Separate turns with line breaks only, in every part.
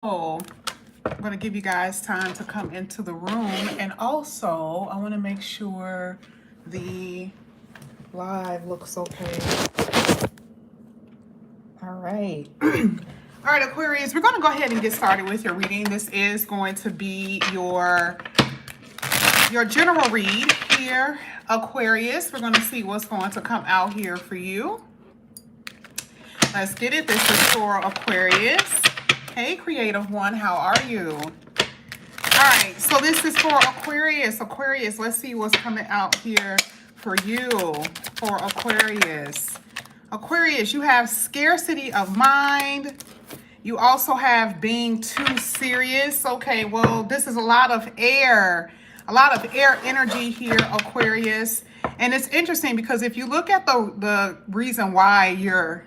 I'm going to give you guys time to come into the room, and also I want to make sure the live looks okay. All right. All right, Aquarius, we're going to go ahead and get started with your reading. This is going to be your general read here, Aquarius. We're going to see what's going to come out here for you. Let's get it. This is for Aquarius. Hey, Creative One, how are you? All right, so this is for Aquarius. Aquarius, let's see what's coming out here for you, for Aquarius. Aquarius, you have scarcity of mind. You also have being too serious. Okay, well, this is a lot of air energy here, Aquarius. And it's interesting because if you look at the reason why you're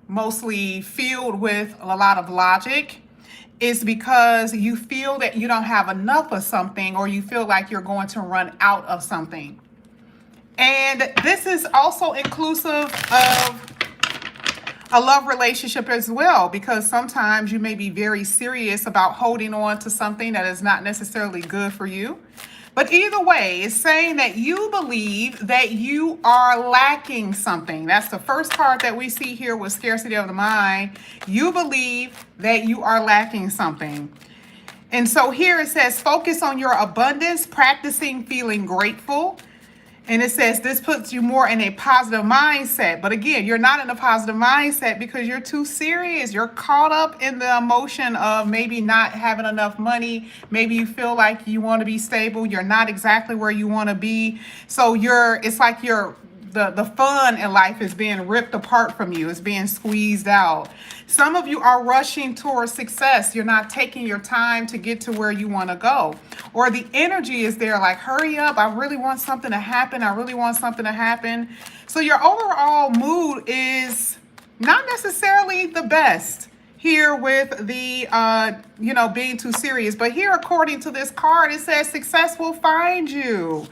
mostly filled with a lot of logic, is because you feel that you don't have enough of something, or you feel like you're going to run out of something. And this is also inclusive of a love relationship as well, because sometimes you may be very serious about holding on to something that is not necessarily good for you. But either way, it's saying that you believe that you are lacking something. That's the first card that we see here with scarcity of the mind. You believe that you are lacking something. And so here it says, focus on your abundance, practicing feeling grateful. And it says this puts you more in a positive mindset. But again, you're not in a positive mindset because you're too serious. You're caught up in the emotion of maybe not having enough money. Maybe you feel like you want to be stable. You're not exactly where you want to be. So it's like the fun in life is being ripped apart from you. It's being squeezed out. Some of you are rushing towards success. You're not taking your time to get to where you want to go. Or the energy is there like, hurry up. I really want something to happen. I really want something to happen. So your overall mood is not necessarily the best here with the, being too serious. But here, according to this card, it says success will find you.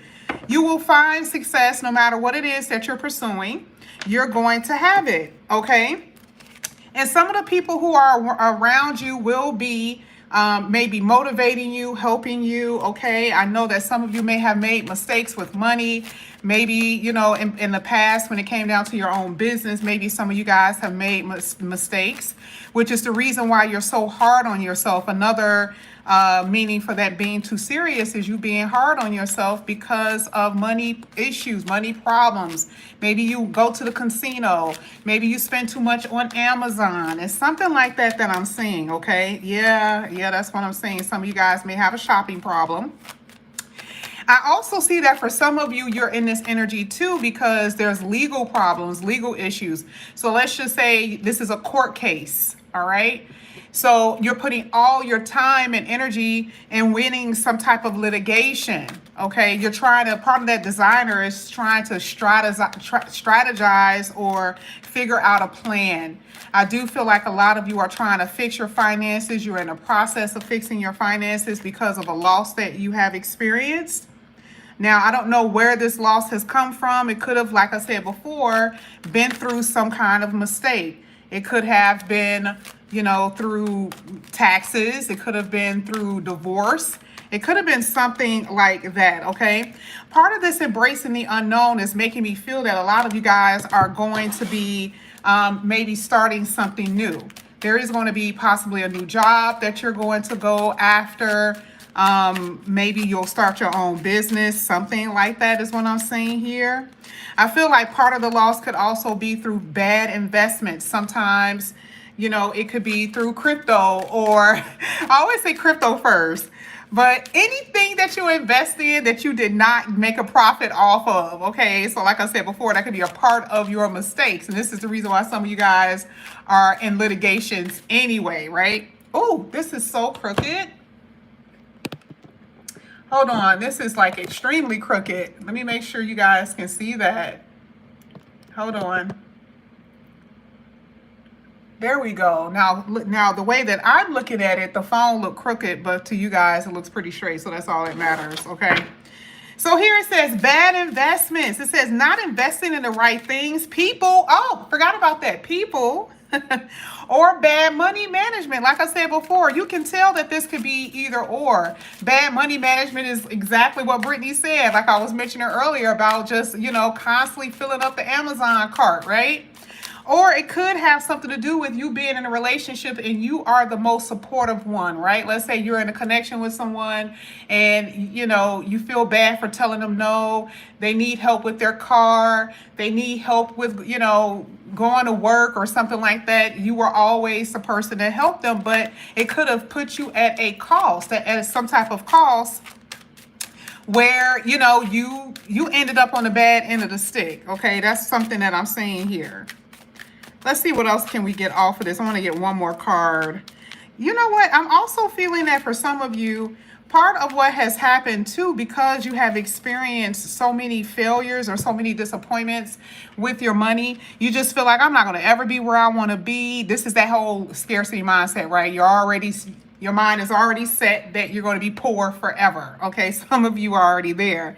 You will find success no matter what it is that you're pursuing. You're going to have it, okay? And some of the people who are around you will be maybe motivating you, helping you, okay? I know that some of you may have made mistakes with money. Maybe, in the past when it came down to your own business, maybe some of you guys have made mistakes, which is the reason why you're so hard on yourself. Another meaning for that being too serious is you being hard on yourself because of money issues, money problems. Maybe you go to the casino. Maybe you spend too much on Amazon. It's something like that I'm seeing, okay? Yeah, that's what I'm saying. Some of you guys may have a shopping problem. I also see that for some of you, you're in this energy too because there's legal problems, legal issues. So let's just say this is a court case, all right? So you're putting all your time and energy in winning some type of litigation, okay? You're trying to, part of that designer is trying to strategize or figure out a plan. I do feel like a lot of you are trying to fix your finances. You're in the process of fixing your finances because of a loss that you have experienced. Now, I don't know where this loss has come from. It could have, like I said before, been through some kind of mistake. It could have been, through taxes. It could have been through divorce. It could have been something like that, okay? Part of this embracing the unknown is making me feel that a lot of you guys are going to be maybe starting something new. There is going to be possibly a new job that you're going to go after. Maybe you'll start your own business, something like that is what I'm saying here. I feel like part of the loss could also be through bad investments. Sometimes, it could be through crypto, or I always say crypto first, but anything that you invest in that you did not make a profit off of, okay? So like I said before, that could be a part of your mistakes. And this is the reason why some of you guys are in litigations anyway, right? Oh, this is so crooked. Hold on, this is like extremely crooked. Let me make sure you guys can see that. Hold on. There we go. Now the way that I'm looking at it, the phone looked crooked, but to you guys, it looks pretty straight. So that's all that matters, okay? So here it says bad investments. It says not investing in the right things. People, oh, forgot about that. People Or bad money management. Like I said before, you can tell that this could be either or. Bad money management is exactly what Brittany said, like I was mentioning earlier about just, constantly filling up the Amazon cart, right? Or it could have something to do with you being in a relationship and you are the most supportive one, right? Let's say you're in a connection with someone and, you feel bad for telling them no. They need help with their car. They need help with, going to work or something like that. You were always the person to help them, but it could have put you at a cost, at some type of cost where, you ended up on the bad end of the stick. Okay, that's something that I'm seeing here. Let's see what else can we get off of this. I want to get one more card. You know what? I'm also feeling that for some of you, part of what has happened too, because you have experienced so many failures or so many disappointments with your money, you just feel like I'm not going to ever be where I want to be. This is that whole scarcity mindset, right? Your mind is already set that you're going to be poor forever. Okay, some of you are already there.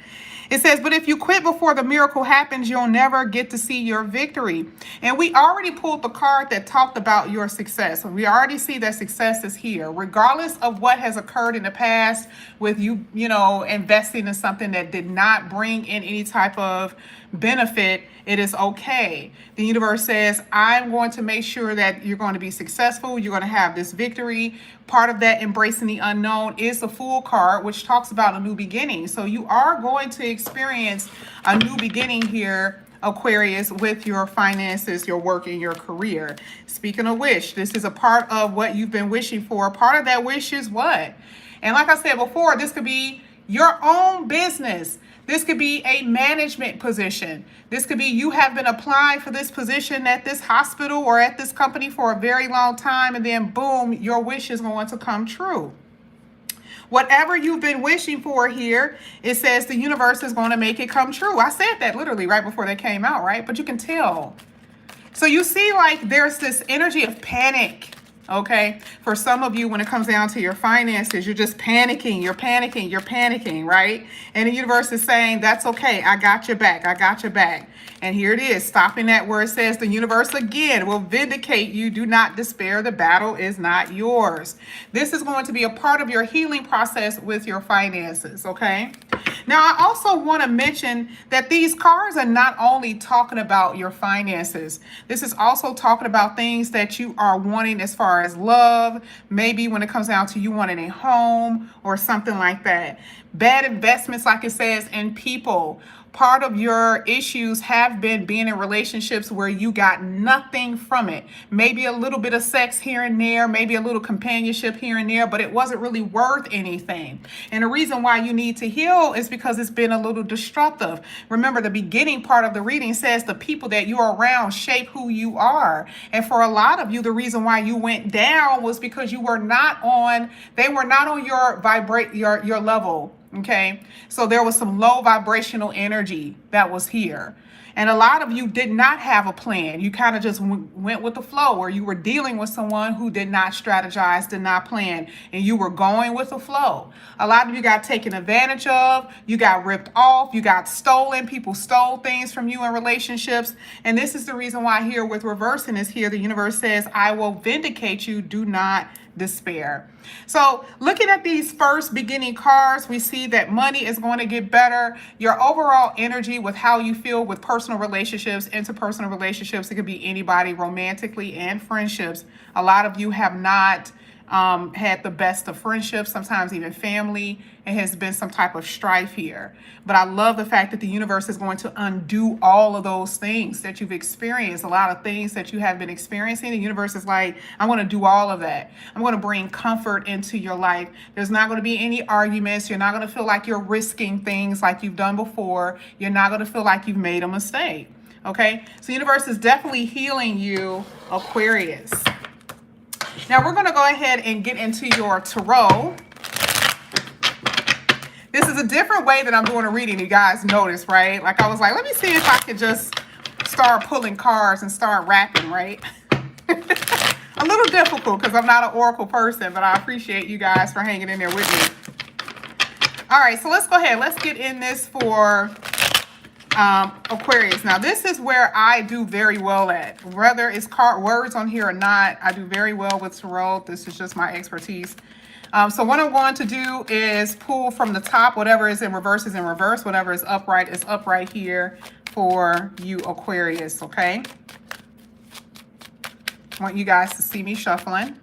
It says, but if you quit before the miracle happens, you'll never get to see your victory. And we already pulled the card that talked about your success. We already see that success is here, regardless of what has occurred in the past with you, investing in something that did not bring in any type of benefit. It is okay. The universe says, I'm going to make sure that you're going to be successful. You're going to have this victory. Part of that embracing the unknown is the Fool card, which talks about a new beginning. So you are going to experience a new beginning here, Aquarius, with your finances, your work, and your career. Speaking of which, this is a part of what you've been wishing for. Part of that wish is what? And like I said before, this could be your own business. This could be a management position. This could be you have been applying for this position at this hospital or at this company for a very long time, and then boom, your wish is going to come true. Whatever you've been wishing for here, it says the universe is going to make it come true. I said that literally right before they came out, right? But you can tell. So you see, like, there's this energy of panic. Okay, for some of you, when it comes down to your finances, you're just panicking, you're panicking, right? And the universe is saying, that's okay, I got your back, I got your back. And here it is, stopping that where it says the universe again will vindicate you. Do not despair, the battle is not yours. This is going to be a part of your healing process with your finances, okay? Now, I also want to mention that these cards are not only talking about your finances. This is also talking about things that you are wanting as far as love. Maybe when it comes down to you wanting a home or something like that. Bad investments, like it says, in people. Part of your issues have been being in relationships where you got nothing from it. Maybe a little bit of sex here and there, maybe a little companionship here and there, but it wasn't really worth anything. And the reason why you need to heal is because it's been a little destructive. Remember, the beginning part of the reading says the people that you're around shape who you are. And for a lot of you, the reason why you went down was because they were not on your level. Okay, so there was some low vibrational energy that was here. And a lot of you did not have a plan. You kind of just went with the flow, or you were dealing with someone who did not strategize, did not plan, and you were going with the flow. A lot of you got taken advantage of, you got ripped off, you got stolen, people stole things from you in relationships. And this is the reason why here with reversing is here, the universe says, I will vindicate you, do not despair. So looking at these first beginning cards, we see that money is going to get better. Your overall energy with how you feel with personal relationships, interpersonal relationships, it could be anybody, romantically and friendships. A lot of you have not had the best of friendships, sometimes even family. It has been some type of strife here. But I love the fact that the universe is going to undo all of those things that you've experienced, a lot of things that you have been experiencing. The universe is like, I'm going to do all of that. I'm going to bring comfort into your life. There's not going to be any arguments. You're not going to feel like you're risking things like you've done before. You're not going to feel like you've made a mistake. Okay? So the universe is definitely healing you, Aquarius. Now we're going to go ahead and get into your tarot. This is a different way that I'm doing a reading, you guys notice, right? Like I was like, let me see if I could just start pulling cards and start rapping, right? A little difficult because I'm not an oracle person, but I appreciate you guys for hanging in there with me. All right, so let's go ahead. Let's get in this for Aquarius. Now, this is where I do very well at. Whether it's words on here or not, I do very well with tarot. This is just my expertise. So what I'm going to do is pull from the top. Whatever is in reverse is in reverse. Whatever is upright here for you, Aquarius, okay? I want you guys to see me shuffling.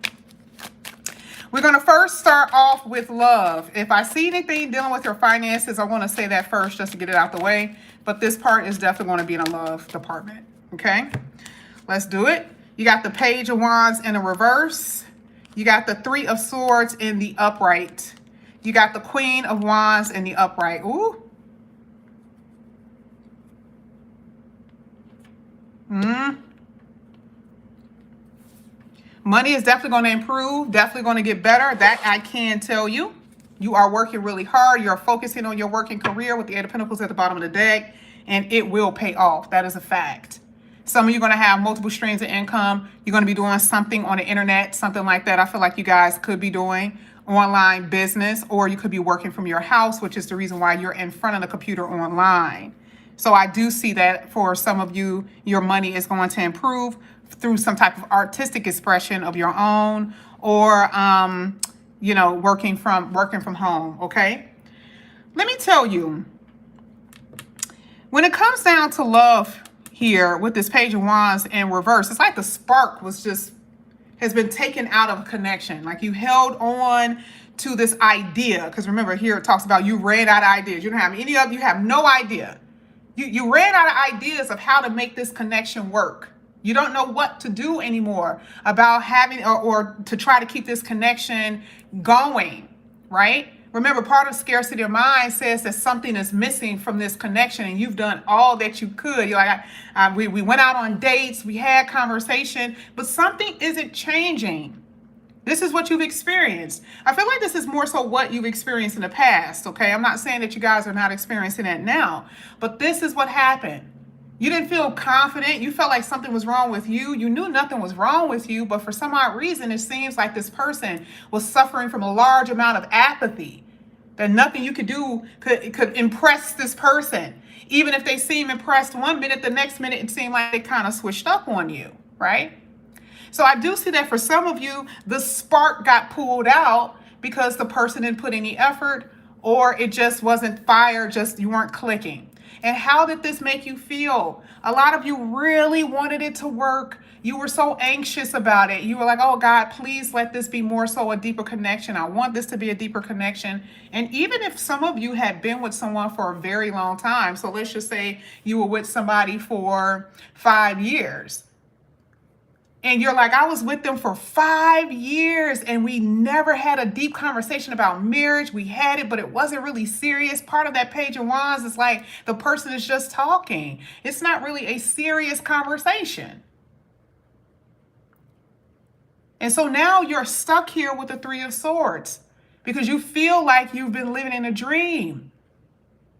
We're going to first start off with love. If I see anything dealing with your finances, I want to say that first just to get it out the way. But this part is definitely going to be in the love department. Okay? Let's do it. You got the Page of Wands in the reverse. You got the Three of Swords in the upright. You got the Queen of Wands in the upright. Ooh. Money is definitely going to improve, definitely going to get better. That I can tell you. You are working really hard. You're focusing on your working career with the Eight of Pentacles at the bottom of the deck, and it will pay off. That is a fact. Some of you are going to have multiple streams of income. You're going to be doing something on the internet, something like that. I feel like you guys could be doing online business, or you could be working from your house, which is the reason why you're in front of the computer online. So I do see that for some of you, your money is going to improve through some type of artistic expression of your own, or you know, working from home. Okay, let me tell you, when it comes down to love here with this Page of Wands in reverse, it's like the spark has been taken out of connection. Like you held on to this idea, because remember here it talks about you ran out of ideas. You don't have any of, you have no idea. You ran out of ideas of how to make this connection work. You don't know what to do anymore about having or to try to keep this connection going, right? Remember, part of scarcity of mind says that something is missing from this connection, and you've done all that you could. You're like, we went out on dates, we had conversation, but something isn't changing. This is what you've experienced. I feel like this is more so what you've experienced in the past, okay? I'm not saying that you guys are not experiencing that now, but this is what happened. You didn't feel confident. You felt like something was wrong with you. You knew nothing was wrong with you, but for some odd reason, it seems like this person was suffering from a large amount of apathy, that nothing you could do could impress this person. Even if they seem impressed one minute, the next minute, it seemed like they kind of switched up on you, right? So I do see that for some of you, the spark got pulled out because the person didn't put any effort, or it just wasn't fire, just you weren't clicking. And how did this make you feel? A lot of you really wanted it to work. You were so anxious about it. You were like, oh God, please let this be more so a deeper connection. I want this to be a deeper connection. And even if some of you had been with someone for a very long time, so let's just say you were with somebody for 5 years, and you're like, I was with them for 5 years and we never had a deep conversation about marriage. We had it, but it wasn't really serious. Part of that Page of Wands is like the person is just talking. It's not really a serious conversation. And so now you're stuck here with the Three of Swords because you feel like you've been living in a dream.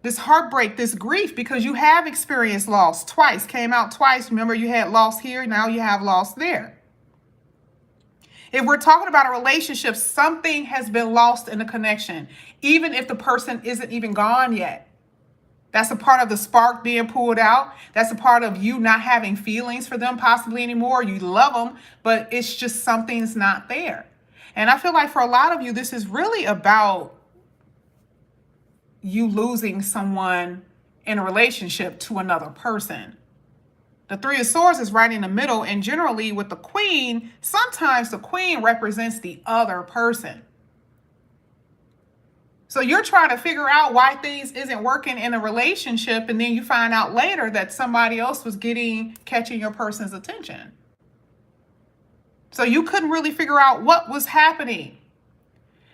This heartbreak, this grief, because you have experienced loss twice, came out twice. Remember, you had loss here, now you have loss there. If we're talking about a relationship, something has been lost in the connection, even if the person isn't even gone yet. That's a part of the spark being pulled out. That's a part of you not having feelings for them possibly anymore. You love them, but it's just something's not there. And I feel like for a lot of you, this is really about you losing someone in a relationship to another person. The Three of Swords is right in the middle, and generally with the Queen, sometimes the Queen represents the other person. So you're trying to figure out why things isn't working in a relationship, and then you find out later that somebody else was catching your person's attention. So you couldn't really figure out what was happening.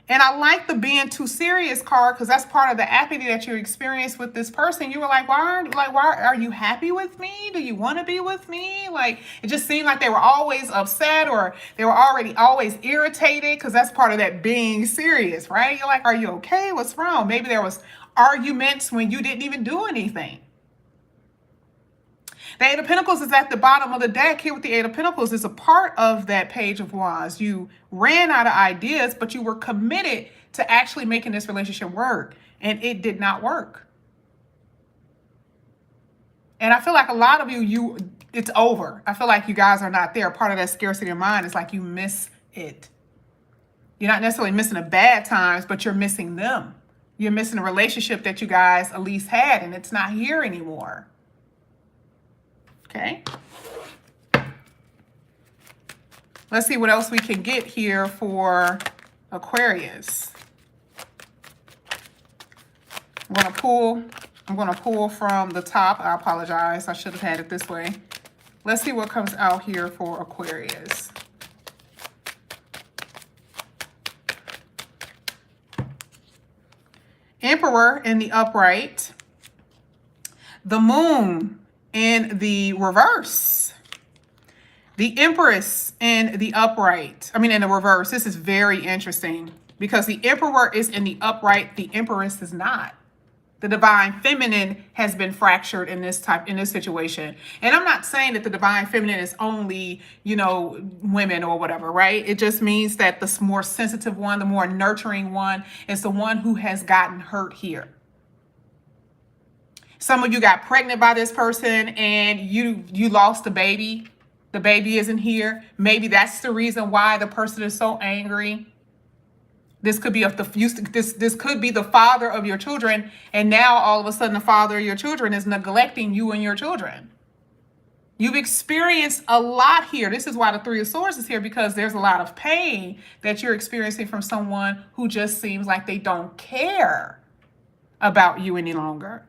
And I like the being too serious card, because that's part of the apathy that you experienced with this person. You were like, why are you happy with me? Do you want to be with me? Like, it just seemed like they were always upset, or they were always irritated, because that's part of that being serious, right? You're like, are you okay? What's wrong? Maybe there was arguments when you didn't even do anything. The Eight of Pentacles is at the bottom of the deck here with the Eight of Pentacles. Is a part of that Page of Wands. You ran out of ideas, but you were committed to actually making this relationship work, and it did not work. And I feel like a lot of you, it's over. I feel like you guys are not there. Part of that scarcity of mind is like you miss it. You're not necessarily missing the bad times, but you're missing them. You're missing a relationship that you guys at least had, and it's not here anymore. Okay. Let's see what else we can get here for Aquarius. I'm going to pull from the top. I apologize. I should have had it this way. Let's see what comes out here for Aquarius. Emperor in the upright. The moon in the reverse. The Empress in the upright. In the reverse. This is very interesting because the Emperor is in the upright. The Empress is not. The divine feminine has been fractured in this situation. And I'm not saying that the divine feminine is only, women or whatever, right? It just means that the more sensitive one, the more nurturing one is the one who has gotten hurt here. Some of you got pregnant by this person and you lost the baby. The baby isn't here. Maybe that's the reason why the person is so angry. This could be this could be the father of your children, and now all of a sudden the father of your children is neglecting you and your children. You've experienced a lot here. This is why the Three of Swords is here, because there's a lot of pain that you're experiencing from someone who just seems like they don't care about you any longer.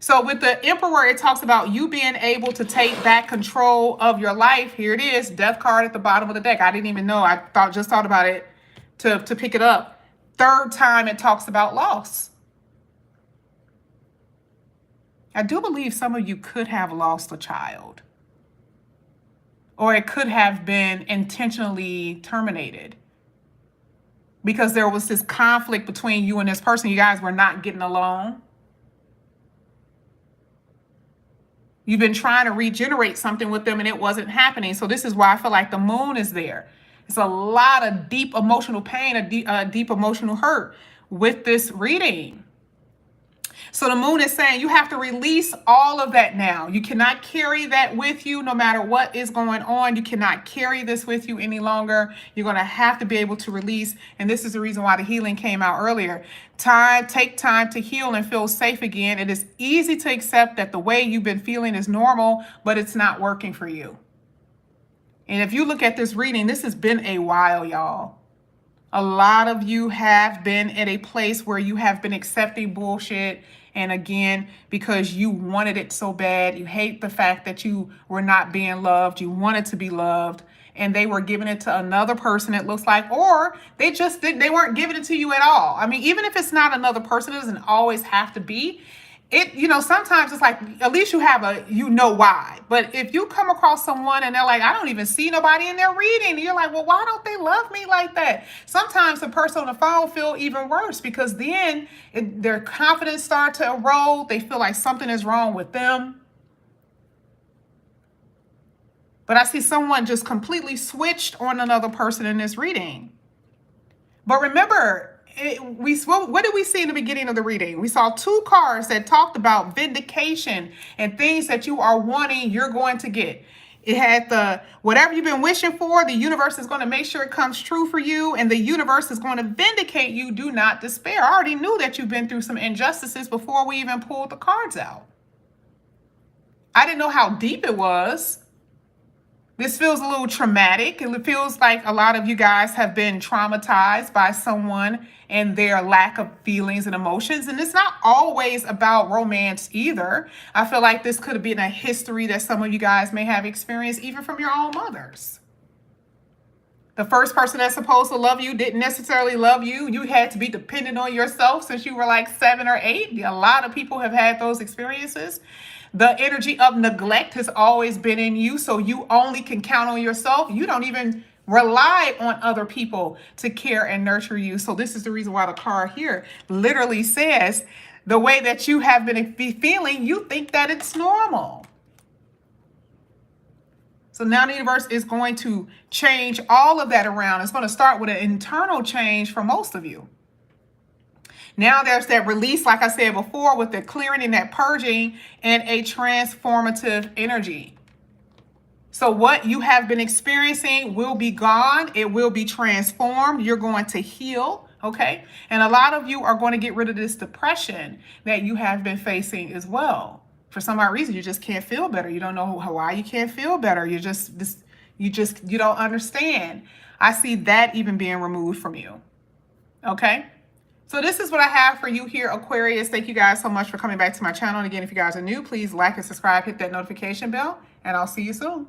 So with the Emperor, it talks about you being able to take back control of your life. Here it is, Death card at the bottom of the deck. I didn't even know. I just thought about it to pick it up. Third time it talks about loss. I do believe some of you could have lost a child, or it could have been intentionally terminated because there was this conflict between you and this person. You guys were not getting along. You've been trying to regenerate something with them and it wasn't happening. So this is why I feel like the moon is there. It's a lot of deep emotional pain, a deep emotional hurt with this reading. So the moon is saying you have to release all of that now. You cannot carry that with you no matter what is going on. You cannot carry this with you any longer. You're going to have to be able to release. And this is the reason why the healing came out earlier. Take time to heal and feel safe again. It is easy to accept that the way you've been feeling is normal, but it's not working for you. And if you look at this reading, this has been a while, y'all. A lot of you have been at a place where you have been accepting bullshit. And again, because you wanted it so bad, you hate the fact that you were not being loved. You wanted to be loved. And they were giving it to another person, it looks like, or they weren't giving it to you at all. Even if it's not another person, it doesn't always have to be. Sometimes it's like, at least you know why. But if you come across someone and they're like, I don't even see nobody in their reading, and you're like, well, why don't they love me like that? Sometimes the person on the phone feel even worse because then their confidence starts to erode. They feel like something is wrong with them. But I see someone just completely switched on another person in this reading. But remember, what did we see in the beginning of the reading? We saw two cards that talked about vindication and things that you are wanting, you're going to get. It had whatever you've been wishing for, the universe is going to make sure it comes true for you, and the universe is going to vindicate you. Do not despair. I already knew that you've been through some injustices before we even pulled the cards out. I didn't know how deep it was. This feels a little traumatic. It feels like a lot of you guys have been traumatized by someone and their lack of feelings and emotions. And it's not always about romance either. I feel like this could have been a history that some of you guys may have experienced even from your own mothers. The first person that's supposed to love you didn't necessarily love you. You had to be dependent on yourself since you were like 7 or 8. A lot of people have had those experiences. The energy of neglect has always been in you, so you only can count on yourself. You don't even rely on other people to care and nurture you. So this is the reason why the card here literally says the way that you have been feeling, you think that it's normal. So now the universe is going to change all of that around. It's going to start with an internal change for most of you. Now there's that release, like I said before, with the clearing and that purging and a transformative energy. So what you have been experiencing will be gone. It will be transformed. You're going to heal, okay? And a lot of you are going to get rid of this depression that you have been facing as well. For some odd reason, you just can't feel better. You don't know why you can't feel better. You don't understand. I see that even being removed from you, okay? So this is what I have for you here, Aquarius. Thank you guys so much for coming back to my channel. And again, if you guys are new, please like and subscribe, hit that notification bell, and I'll see you soon.